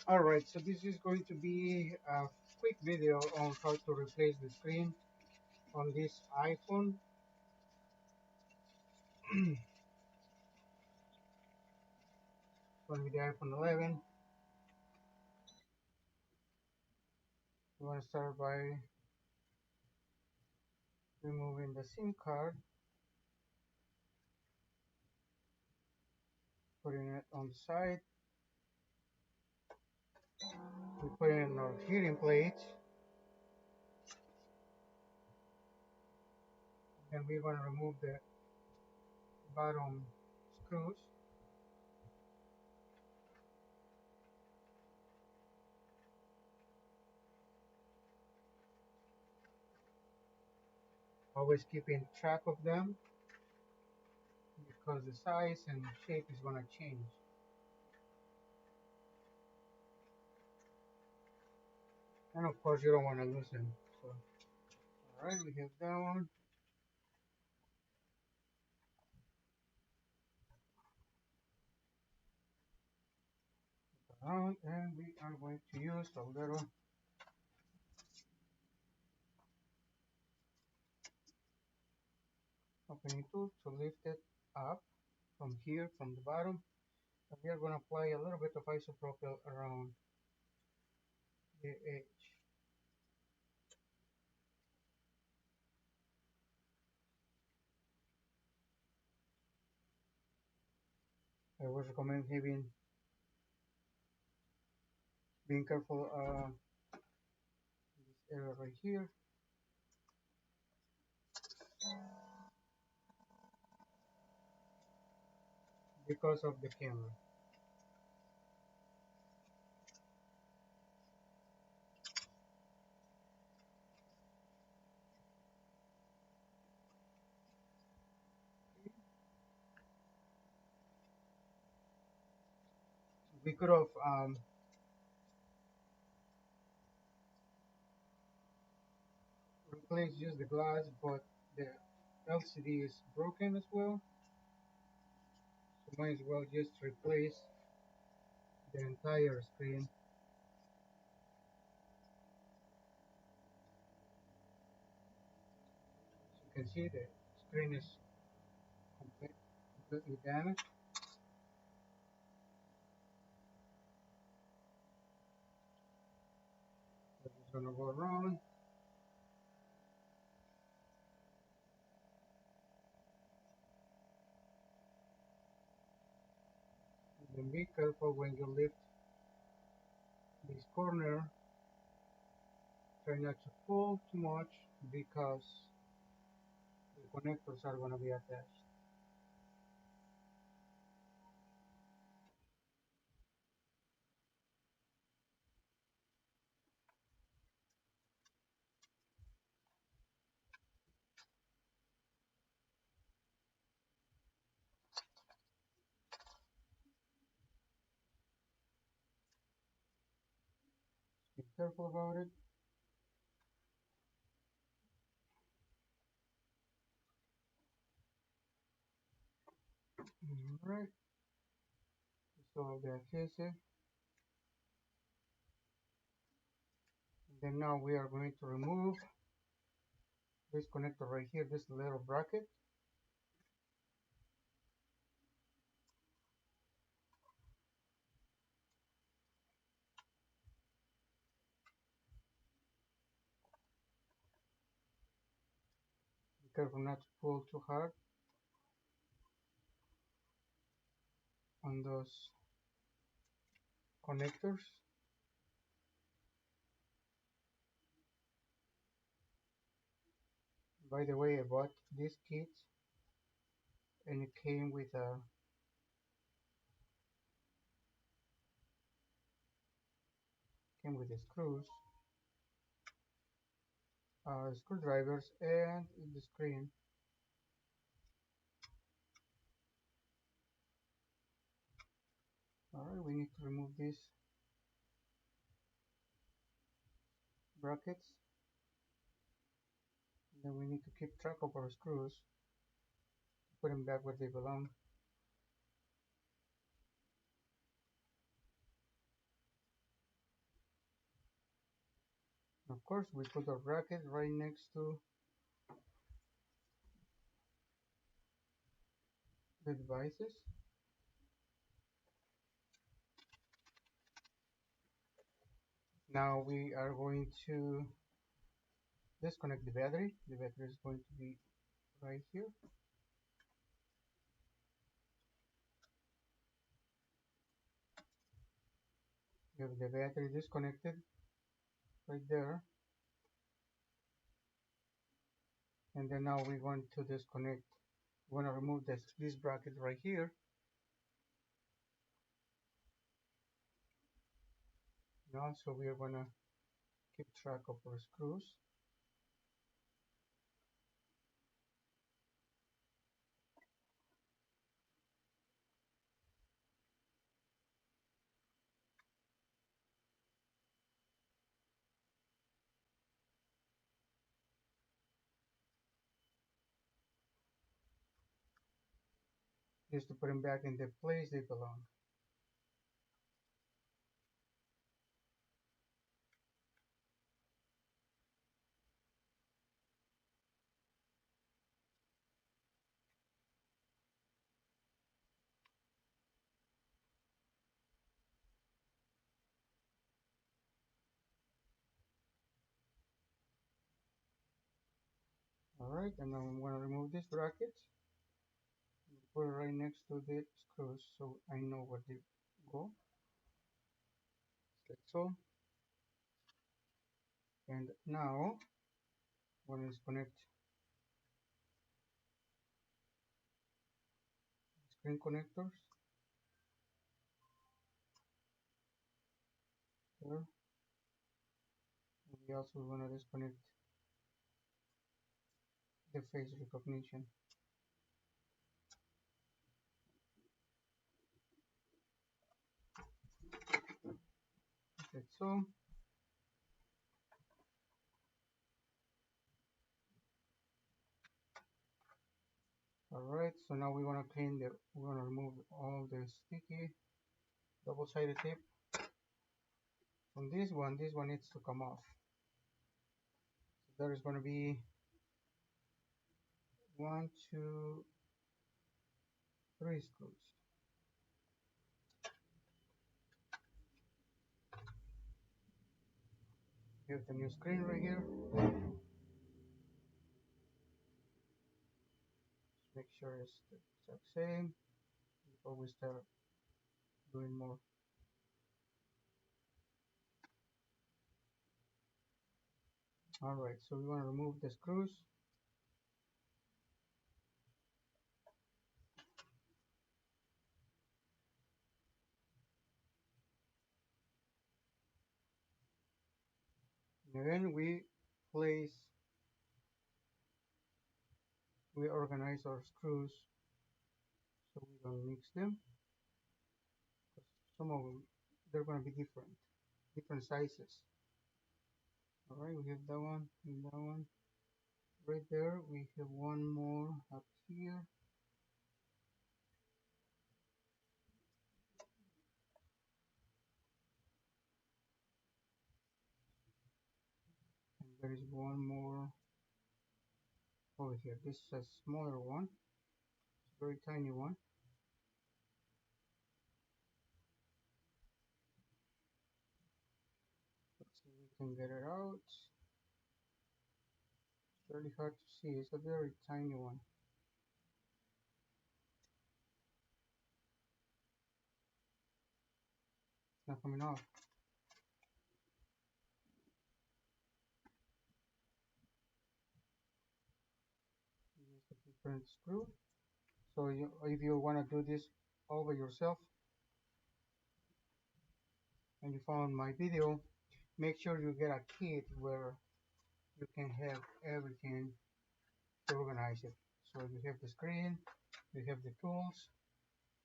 Alright, so this is going to be a quick video on how to replace the screen on this iPhone. Going with the iPhone 11. You want to start by removing the SIM card, putting it on the side. We put in our heating plate, and we're going to remove the bottom screws. Always keeping track of them because the size and shape is going to change. And of course, you don't want to lose them. So, alright, we have that one. Around, and we are going to use a little opening tool to lift it up from here, from the bottom. And we are going to apply a little bit of isopropyl around the edge. I would recommend being careful this area right here because of the camera. We could have replaced just the glass, but the LCD is broken as well. So might as well just replace the entire screen. As you can see, the screen is completely damaged. So it's gonna go around. And be careful when you lift this corner. Try not to pull too much because the connectors are going to be attached. Be careful about it. Alright, so the adhesive. Then now we are going to remove this connector right here, this little bracket. Be careful not to pull too hard on those connectors. By the way, I bought this kit and it came with the screws, screwdrivers, and the screen. Alright, we need to remove these brackets. Then we need to keep track of our screws, put them back where they belong. Of course, we put our bracket right next to the devices. Now we are going to disconnect the battery. The battery is going to be right here. We have the battery disconnected right there. And then now we want to disconnect. We want to remove this bracket right here. And also we are going to keep track of our screws. Just to put them back in the place they belong. Alright, and now I'm going to remove this bracket. Put it right next to the screws so I know where they go. Like so. And now I'm going to disconnect screen connectors there. And we also want to disconnect the face recognition. Like so. Alright, so now we want to we want to remove all the sticky double-sided tape from this one. This one needs to come off. So there is going to be 1, 2, 3 screws. We have the new screen right here. Just make sure it's the exact same before we start doing more. Alright, so we want to remove the screws. And then we organize our screws so we don't mix them. Some of them, they're going to be different sizes. Alright, we have that one and that one. Right there, we have one more up here. And there is one more over here. This is a smaller one. It's a very tiny one. Let's see if we can get it out. It's really hard to see. It's a very tiny one. It's not coming off. It's a different screw. So if you want to do this all by yourself and you found my video, make sure you get a kit where you can have everything to organize it. So you have the screen, you have the tools,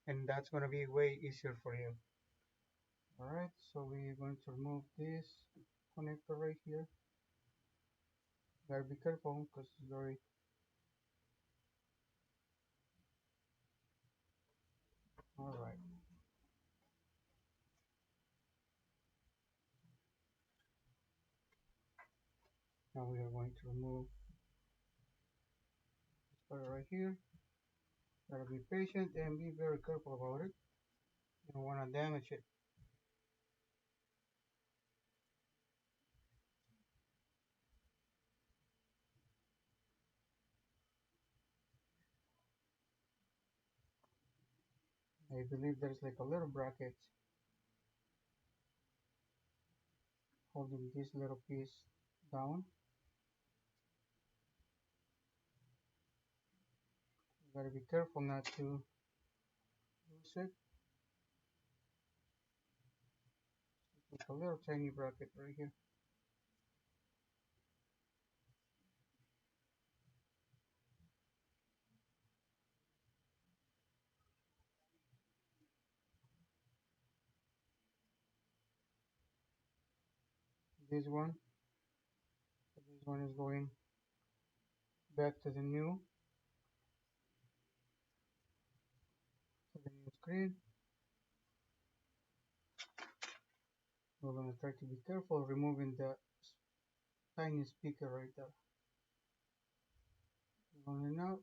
and that's going to be way easier for you. Alright, so we're going to remove this connector right here. Gotta be careful because it's very alright. Now we are going to remove this part right here. Gotta be patient and be very careful about it. You don't want to damage it. I believe there's like a little bracket holding this little piece down. You gotta be careful not to lose it. Like a little tiny bracket right here. This one is going back to the new screen. We're gonna try to be careful removing the tiny speaker right there. Only now,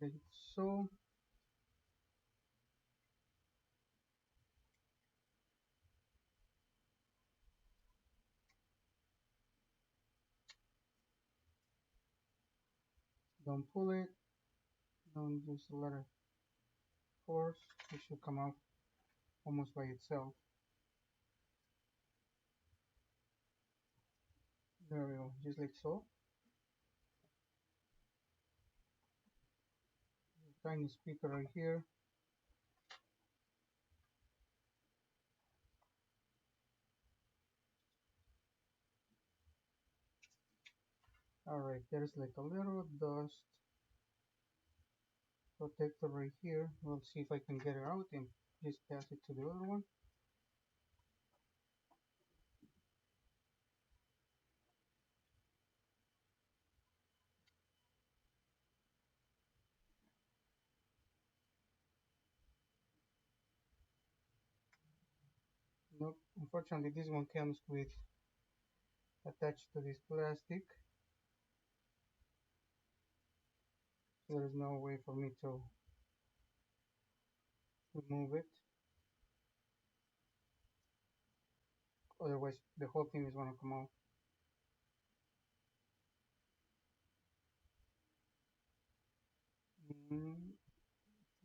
like so. Don't pull it. Don't use a lot of force. It should come out almost by itself. There we go, just like so. Tiny speaker right here. Alright, there's like a little dust protector right here. We'll see if I can get it out and just pass it to the other one. Nope, unfortunately this one comes with attached to this plastic. So there is no way for me to remove it. Otherwise the whole thing is gonna come out.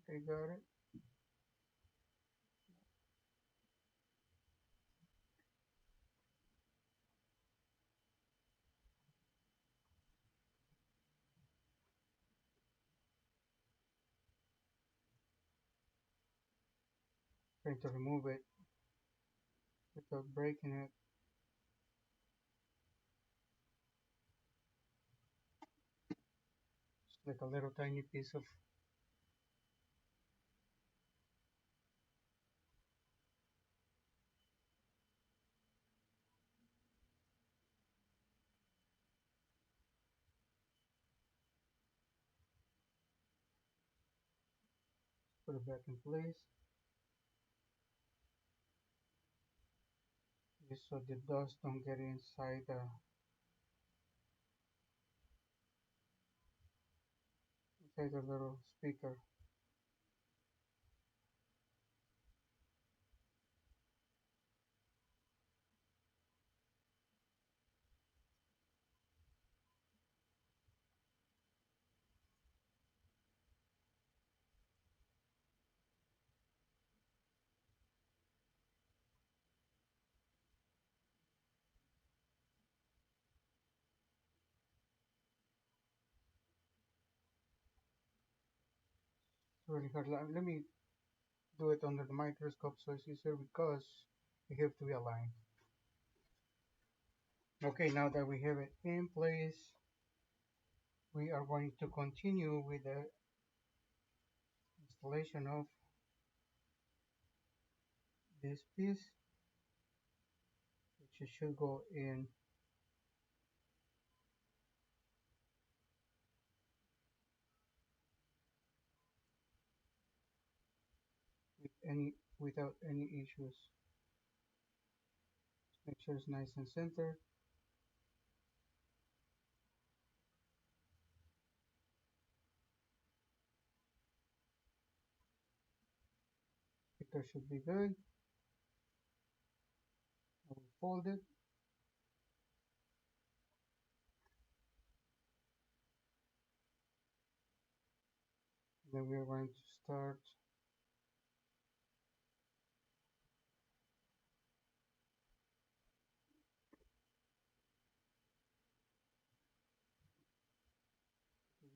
I got it. Trying to remove it without breaking it. It's like a little tiny piece of put it back in place. Just so the dust don't get inside the little speaker. It's really hard. Let me do it under the microscope so it's easier because you have to be aligned. Okay, now that we have it in place, we are going to continue with the installation of this piece, which should go in without any issues. Just make sure it's nice and centered. center should be good. I will fold it. Then we are going to start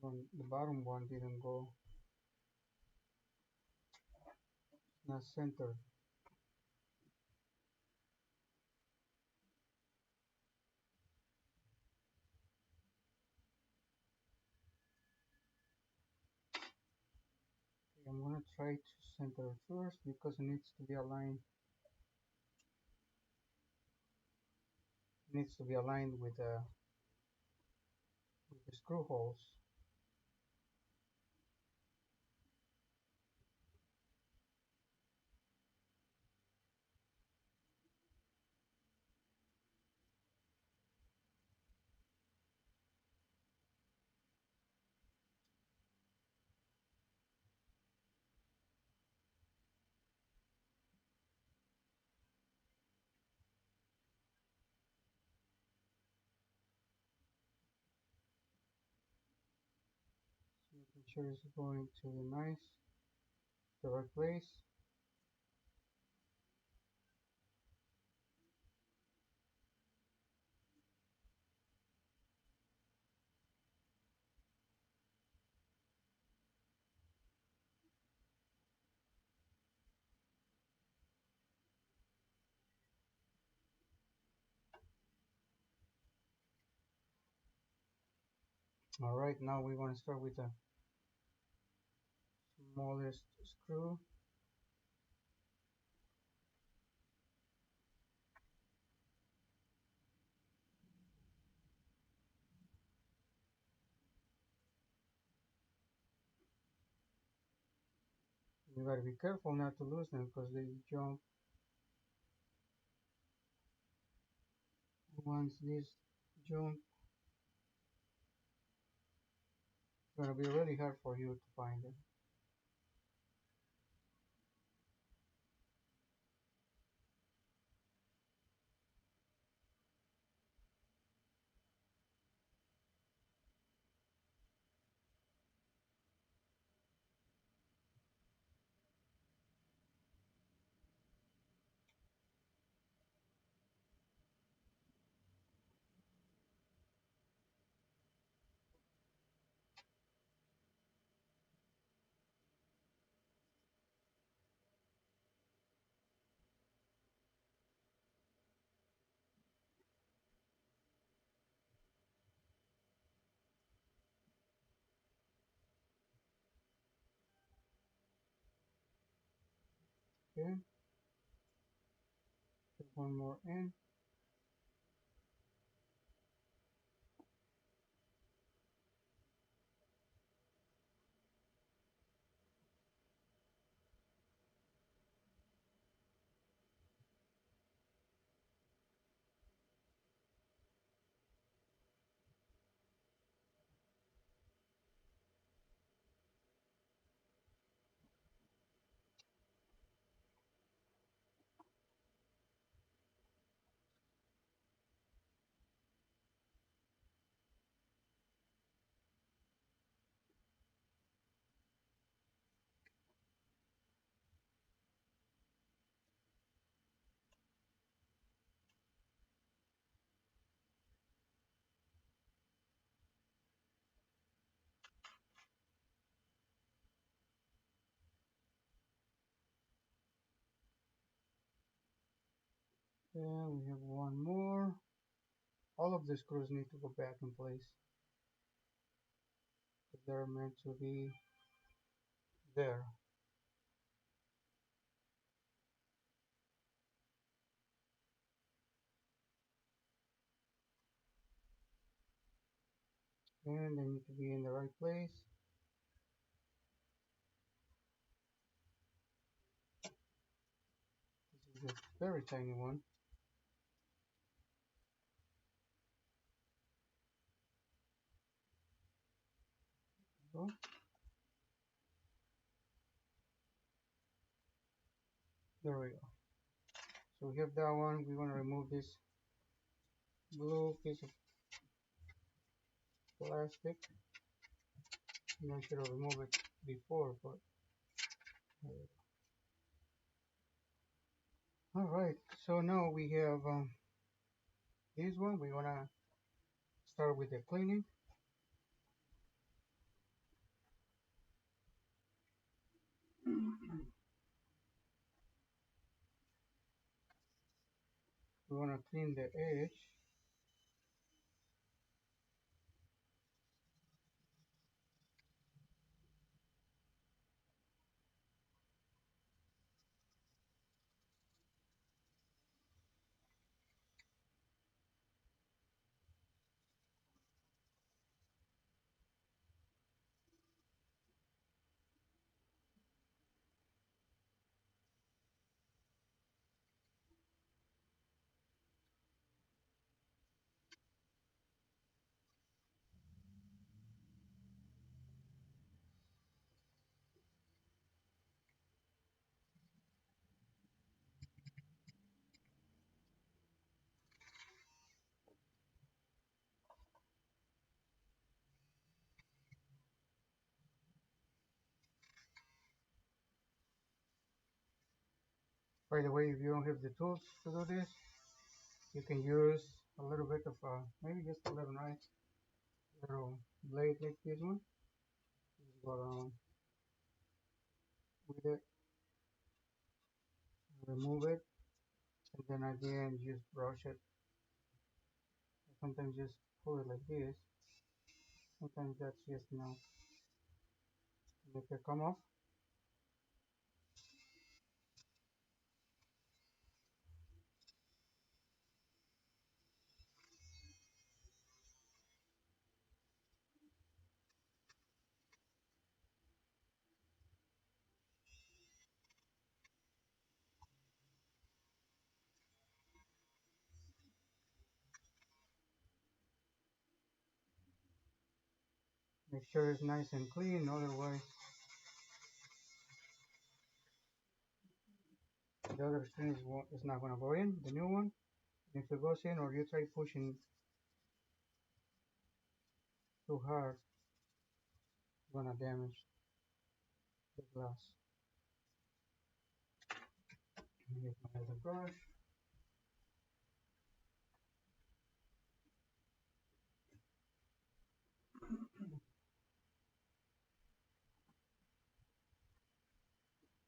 the bottom one didn't go, not centered. Okay, I'm gonna try to center first because it needs to be aligned. It needs to be aligned with the screw holes. So making sure it's going to be nice, the right place. All right, now we're going to start with the smallest screw. You got to be careful not to lose them because they jump. Once these jump, it's going to be really hard for you to find them. Okay, put one more in. Yeah, we have one more. All of the screws need to go back in place. They're meant to be there. And they need to be in the right place. This is a very tiny one. So, There we go. So we have that one. We want to remove this blue piece of plastic. I should have removed it before, but all right. So now we have this one. We want to start with the cleaning. We want to clean the edge. By the way, if you don't have the tools to do this, you can use a little bit of maybe just a little knife, little blade like this one. Just go around with it, remove it, and then again just brush it. Sometimes just pull it like this. Sometimes that's just enough to make it come off. Make sure it's nice and clean, otherwise the other string is not going to go in, the new one. If it goes in or you try pushing too hard, it's going to damage the glass. Get my other brush.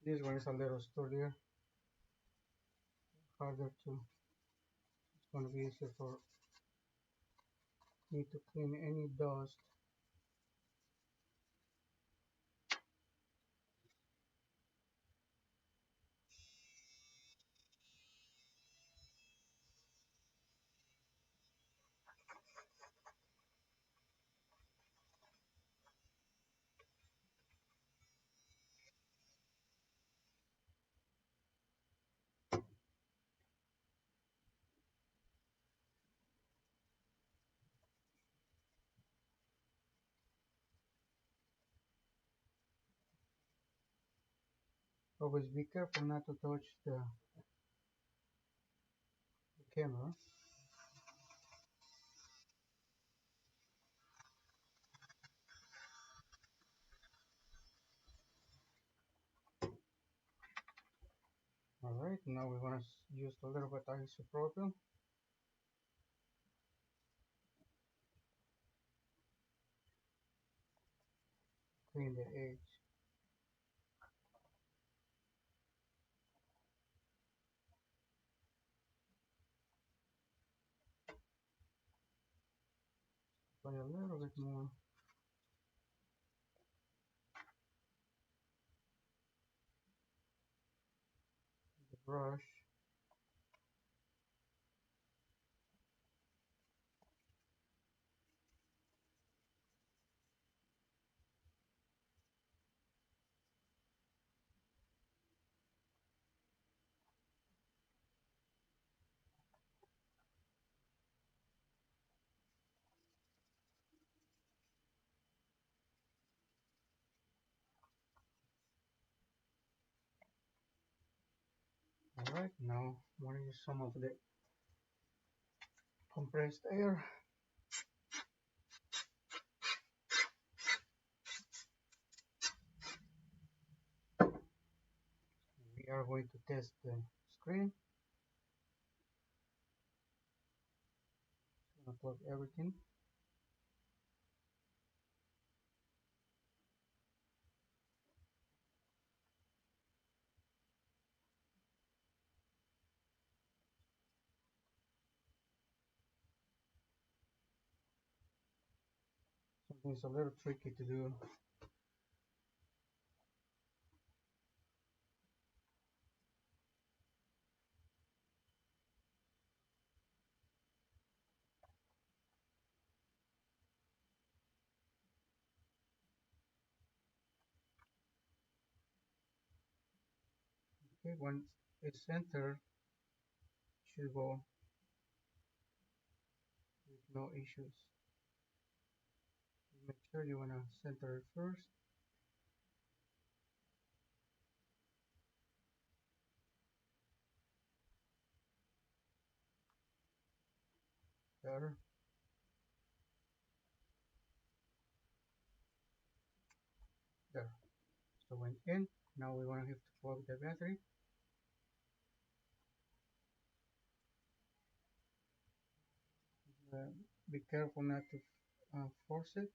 This one is a little sturdier, harder to, it's going to be easier for me to clean any dust. Always be careful not to touch the camera. Alright, now we want to use a little bit of isopropyl. Clean the edge. Apply a little bit more with the brush. Alright, now I'm going to use some of the compressed air. We are going to test the screen. I'm going to plug everything. Something's a little tricky to do. Okay, when it's centered, it should go with no issues. Make sure you want to center it first. There. There. So went in. Now we want to have to plug the battery. Be careful not to force it.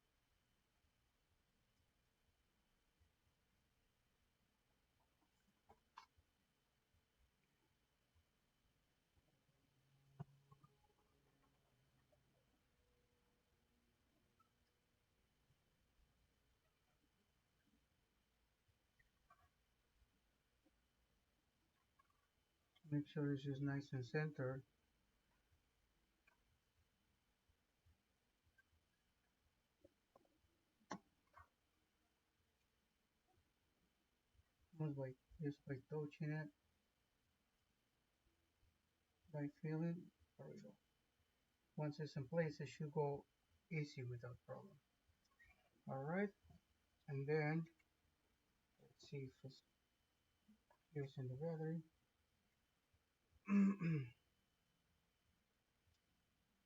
Make sure this is nice and centered. Just by touching it, by feeling. There we go. Once it's in place, it should go easy without problem. Alright, and then let's see if it's using the battery.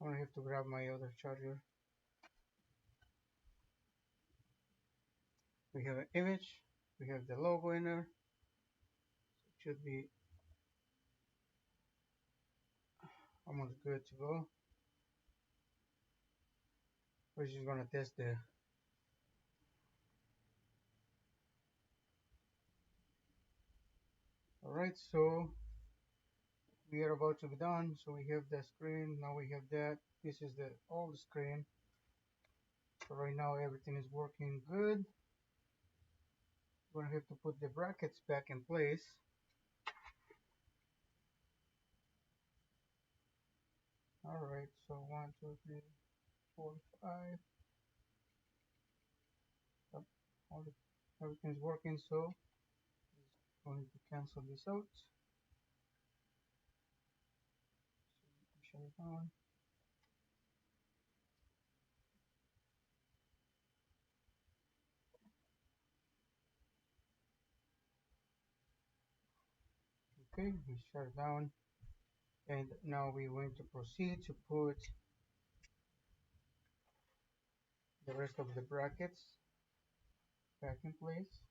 I have to grab my other charger. We have an image, we have the logo in there. It should be almost good to go. We're just gonna test the alright, so we are about to be done. So we have the screen, now we have that. This is the old screen. So right now everything is working good. We're gonna have to put the brackets back in place. Alright, so 1, 2, 3, 4, 5. Yep, everything's working, so I'm going to cancel this out. Shut it down. Okay, we shut it down. And now we're going to proceed to put the rest of the brackets back in place.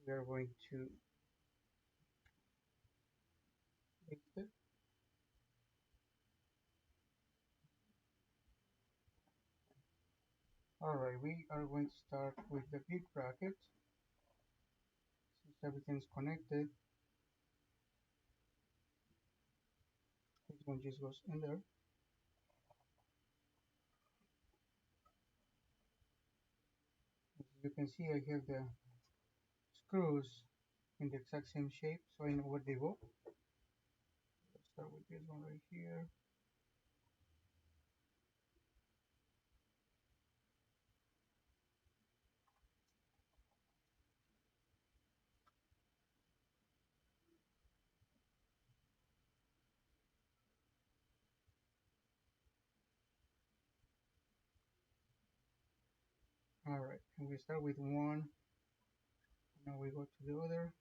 We are going to mix it. Alright, we are going to start with the big bracket. Since everything's connected, this one just goes in there. As you can see, I have the screws in the exact same shape, so I know where they go. Let's start with this one right here. Alright, and we start with one. Now we go to the other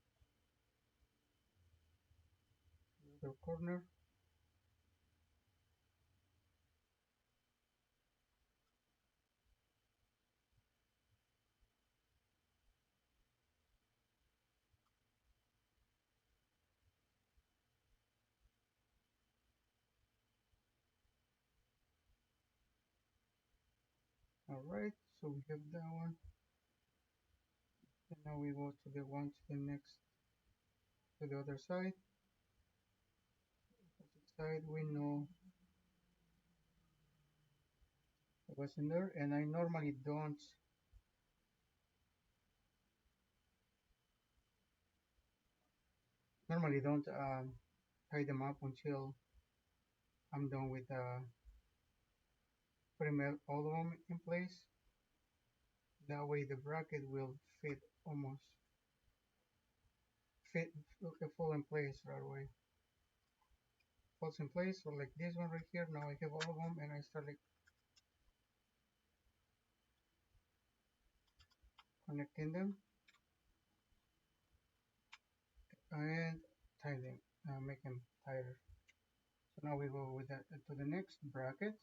corner. Alright, so we have that one. And now we go to the one to the next, to the other side. Opposite side, we know what's in there, and I normally don't tie them up until I'm done with putting all of them in place. That way the bracket will fit almost fit fall in place right away. Falls in place, so like this one right here. Now I have all of them, and I start like connecting them and tie them, make them tighter. So now we go with that to the next bracket,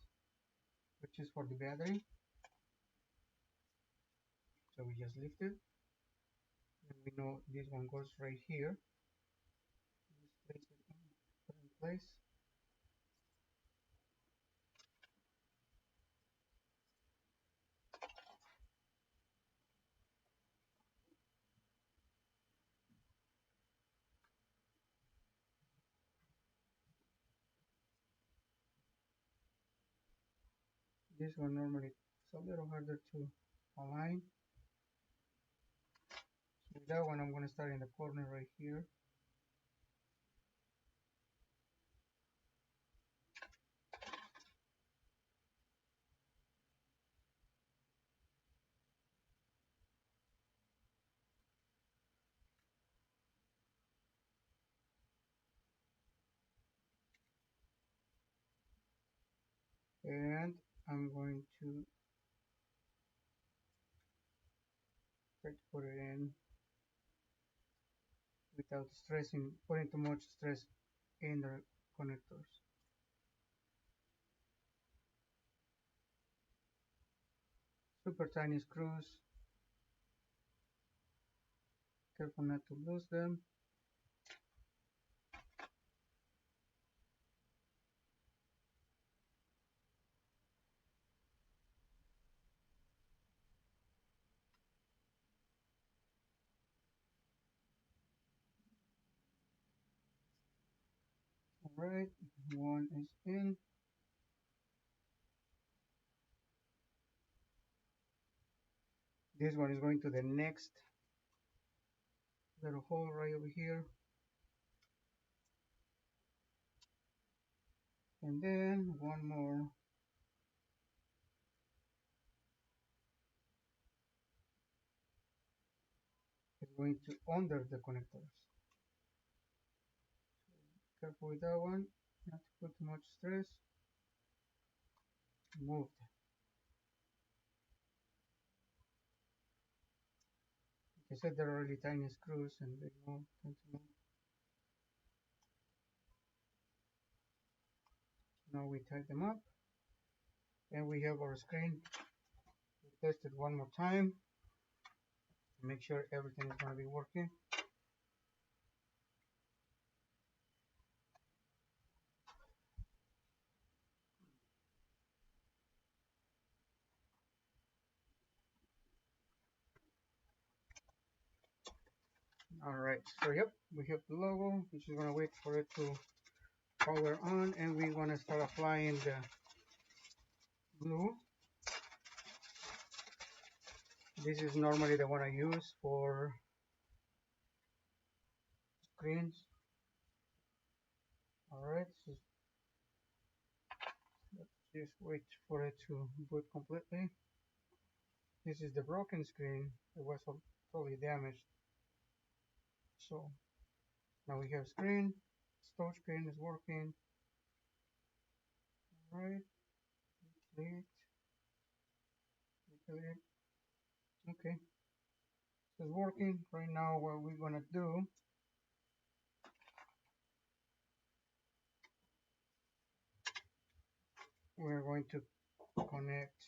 which is for the battery. So we just lift it, and we know this one goes right here. Just place it put in place. This one normally it's a little harder to align. So with that one, I'm going to start in the corner right here. And I'm going to try to put it in without putting too much stress in the connectors. Super tiny screws. Careful not to lose them. Alright, one is in. This one is going to the next little hole right over here. And then one more. Is going to under the connectors. Careful with that one, not to put too much stress. Moved. Like I said, they're really tiny screws and they don't tend to move. Now we tie them up and we have our screen. We test it one more time to make sure everything is going to be working. Alright, so yep, we have the logo. We're just going to wait for it to power on and we're going to start applying the glue. This is normally the one I use for screens. Alright, so let's just wait for it to boot completely. This is the broken screen. It was totally damaged. So now we have screen. Touch screen is working. Alright, complete. Okay, it's working. Right now what we're gonna do, we're going to connect,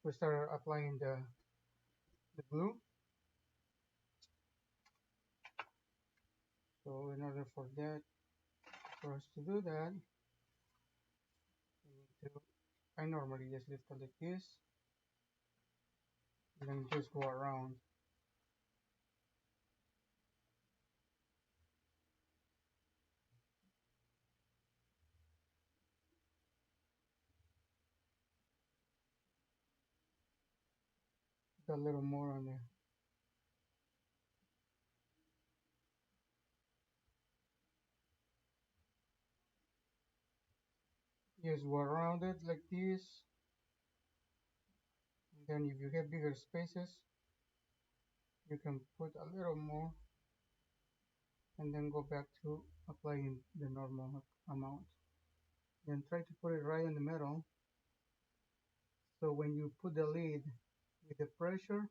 we start applying the glue. So in order for that, for us to do that, we need to, I normally just lift it like this, and then just go around. Put a little more on there. Just go around it like this. And then if you have bigger spaces, you can put a little more and then go back to applying the normal amount. Then try to put it right in the middle. So when you put the lid with the pressure,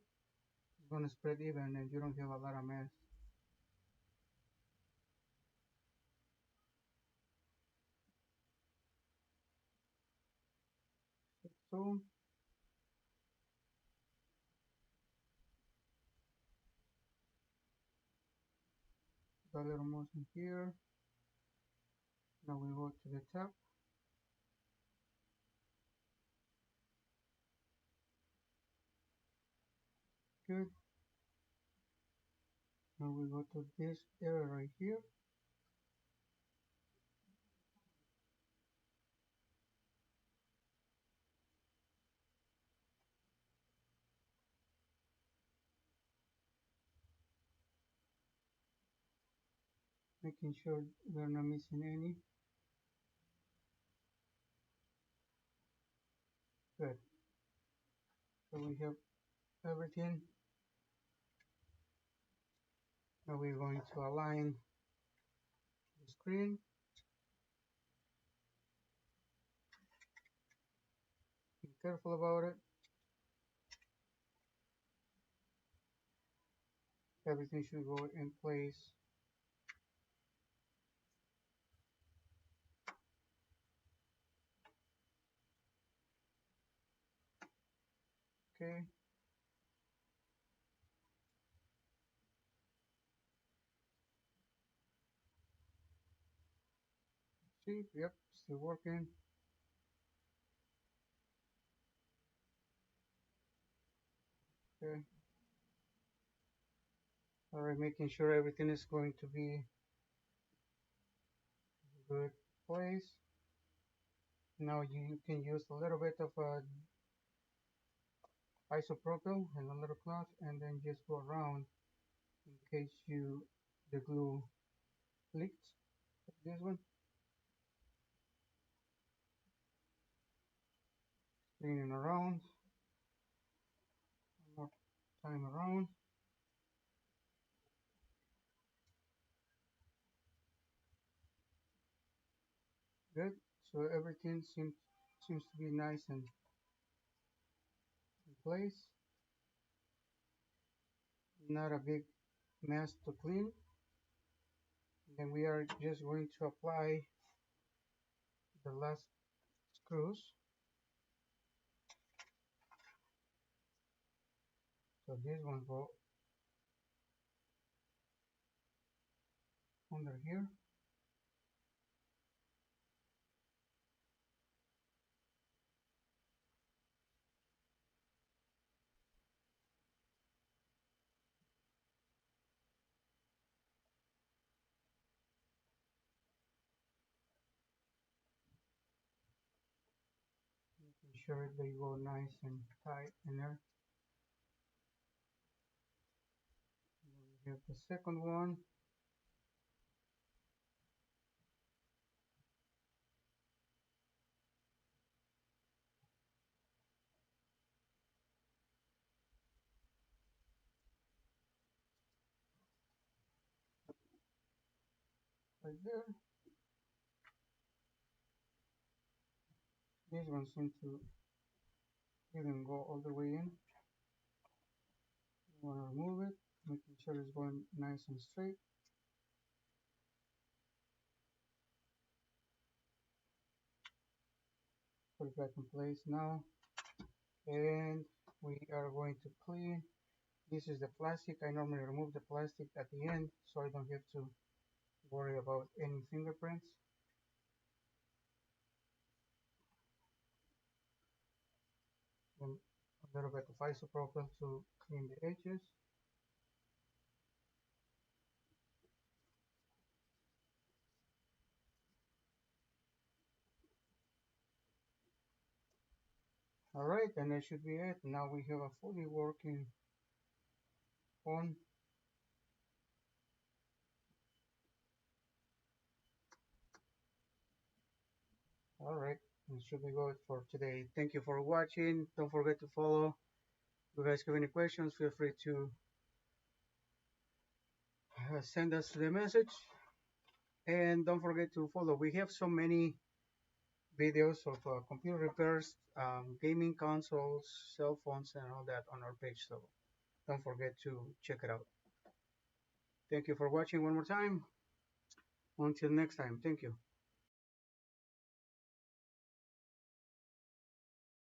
it's going to spread even and you don't have a lot of mess. So, put a little more in here. Now we go to the top. Good. Now we go to this area right here. Making sure we're not missing any. Good. So we have everything. Now we're going to align the screen. Be careful about it. Everything should go in place. Okay. See, yep, still working. Okay. All right, making sure everything is going to be a good place. Now you can use a little bit of isopropyl and a little cloth and then just go around in case the glue leaks. This one, spinning around, one more time around. Good. So everything seems to be nice and in place. Not a big mess to clean. Then we are just going to apply the last screws. So this one go under here. Making sure they go nice and tight in there. We have the second one. Right there. This one seems to even go all the way in. Want to remove it, making sure it's going nice and straight. Put it back in place now. And we are going to clean. This is the plastic. I normally remove the plastic at the end so I don't have to worry about any fingerprints. And a little bit of isopropyl to clean the edges. Alright, and that should be it. Now we have a fully working phone. Alright, that should be good for today. Thank you for watching. Don't forget to follow. If you guys have any questions, feel free to send us the message. And don't forget to follow. We have so many videos of computer repairs, gaming consoles, cell phones, and all that on our page. So don't forget to check it out. Thank you for watching one more time. Until next time, thank you.